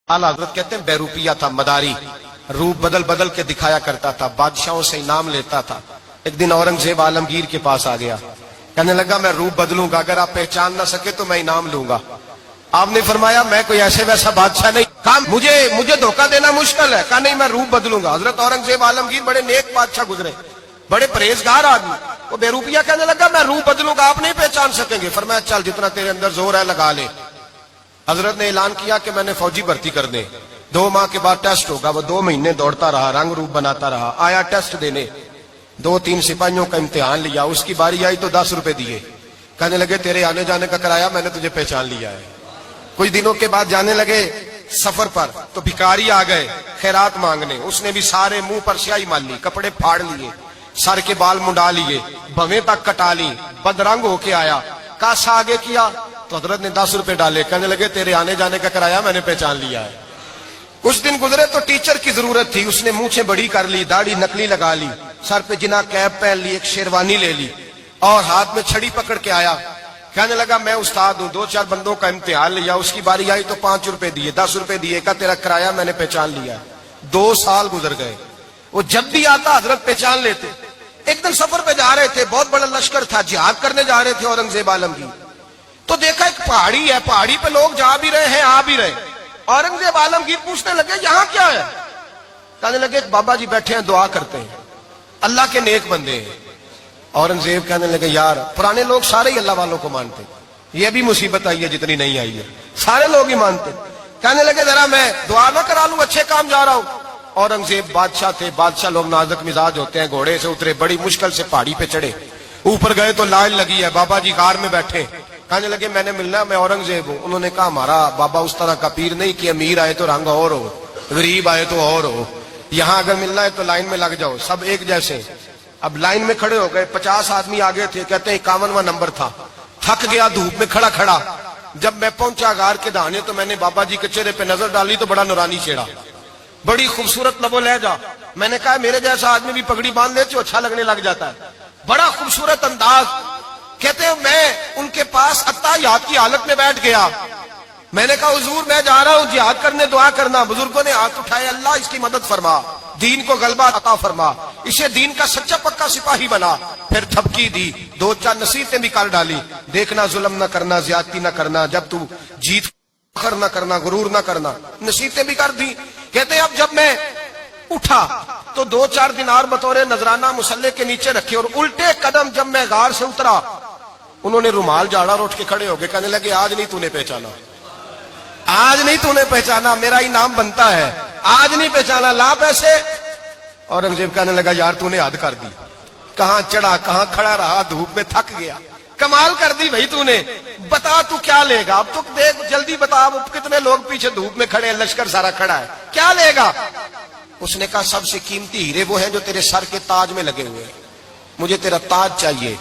आला हजरत कहते हैं बेरूपिया था, मदारी, रूप बदल बदल के दिखाया करता था, बादशाहों से इनाम लेता था। एक दिन औरंगजेब आलमगीर के पास आ गया, कहने लगा मैं रूप बदलूंगा, अगर आप पहचान ना सके तो मैं इनाम लूंगा। आपने फरमाया मैं कोई ऐसे वैसा बादशाह नहीं, कहा मुझे धोखा देना मुश्किल है, कहा नहीं मैं रूप बदलूंगा। हजरत औरंगजेब आलमगीर बड़े नेक बादशाह गुजरे, बड़े परहेजगार आदमी, वो बेरूपिया कहने लगा मैं रूप बदलूंगा, आप नहीं पहचान सकेंगे। फरमाया चल जितना तेरे अंदर जोर है लगा ले। हजरत ने ऐलान किया कि मैंने फौजी भर्ती कर दे, 2 माह के बाद टेस्ट होगा। वो 2 महीने दौड़ता रहा, रंग रूप बनाता रहा, आया टेस्ट देने, 2-3 सिपाहियों का इम्तिहान लिया, उसकी बारी आई तो 10 रुपए दिए, कहने लगे तेरे आने जाने का किराया मैंने तुझे पहचान लिया है। कुछ दिनों के बाद जाने लगे सफर पर, तो भिखारी आ गए खैरात मांगने, उसने भी सारे मुंह पर स्याही मार ली, कपड़े फाड़ लिए, सर के बाल मुंडा लिए, भवें तक कटा ली, बदरंग होके आया, कासा आगे किया तो हजरत ने 10 रुपए डाले, कहने लगे तेरे आने जाने का किराया मैंने पहचान लिया है। कुछ दिन गुजरे तो टीचर की जरूरत थी, उसने मूछें बड़ी कर ली, दाढ़ी नकली लगा ली, सर पे जिना कैप पहन ली, एक शेरवानी ले ली और हाथ में छड़ी पकड़ के आया, कहने लगा मैं उस्ताद हूं। 2-4 बंदों का इम्तिहान लिया, उसकी बारी आई तो 5 रुपए दिए, 10 रुपए दिए, का तेरा किराया मैंने पहचान लिया। 2 साल गुजर गए, वो जब भी आता हजरत पहचान लेते। एक दिन सफर पे जा रहे थे, बहुत बड़ा लश्कर था, जिहाद करने जा रहे थे औरंगजेब आलमगीर, तो देखा एक पहाड़ी है, पहाड़ी पे लोग जा भी रहे हैं आ भी रहे। औरंगजेब आलमगीर पूछने लगे यहाँ क्या है, कहने लगे बाबा जी बैठे हैं दुआ करते हैं, अल्लाह के नेक बंदे हैं। औरंगजेब कहने लगे यार पुराने लोग सारे ही अल्लाह वालों को मानते, ये भी मुसीबत आई है जितनी नहीं आई है, सारे लोग ही मानते। कहने लगे जरा मैं दुआ ना करा लूं, अच्छे काम जा रहा हूं। औरंगजेब बादशाह थे, बादशाह लोग नाजुक मिजाज होते हैं, घोड़े से उतरे, बड़ी मुश्किल से पहाड़ी पे चढ़े, ऊपर गए तो लाइन लगी है, बाबा जी कार में बैठे, कहने लगे मैंने मिलना, मैं औरंगजेब हूं। उन्होंने कहा हमारा बाबा उस तरह का पीर नहीं कि अमीर आए तो रंग और हो, गरीब आए तो और हो, यहां अगर मिलना है तो लाइन में लग जाओ, सब एक जैसे। अब लाइन में खड़े हो गए, 50 आदमी आगे थे, कहते हैं 51वां नंबर था, थक गया धूप में खड़ा खड़ा। जब मैं पहुंचा गार के दाने तो मैंने बाबा जी के चेहरे पे नजर डाली तो बड़ा नूरानी चेहरा, बड़ी खूबसूरत लबो लहजा। मैंने कहा मेरे जैसा आदमी भी पगड़ी बांध ले तो अच्छा लगने लग जाता है, बड़ा खूबसूरत अंदाज। कहते हैं मैं उनके पास अत्ताहियात की हालत में बैठ गया, मैंने कहा हुजूर मैं जा रहा हूं जिहाद करने, दुआ करना। बुजुर्गों ने हाथ उठाए, अल्लाह इसकी मदद फरमा, दीन को गलबा अता फरमा, इसे दीन का सच्चा पक्का सिपाही बना। फिर थपकी दी, 2-4 नसीहतें भी कर डाली, देखना जुल्म न करना, ज्यादती न करना, जब तू जीत फखर न करना, गुरूर न करना, नसीहतें भी कर दी। कहते अब जब मैं उठा तो 2-4 दिनार बतौरे नजराना मुसल्ले के नीचे रखे, और उल्टे कदम जब मैं गार से उतरा उन्होंने रुमाल झाड़ा और उठ के खड़े हो गए, कहने लगे आज नहीं तूने पहचाना, आज नहीं तूने पहचाना, मेरा इनाम बनता है, आज नहीं पहचाना, ला पैसे। औरंगजेब कहने लगा यार तूने हद कर दी, कहां चढ़ा कहां खड़ा रहा, धूप में थक गया, कमाल कर दी भाई तूने, बता तू क्या लेगा, अब तो देख जल्दी बता, अब कितने लोग पीछे धूप में खड़े हैं, लश्कर सारा खड़ा है, क्या लेगा। उसने कहा सबसे कीमती हीरे वो हैं जो तेरे सर के ताज में लगे हुए हैं, मुझे तेरा ताज चाहिए।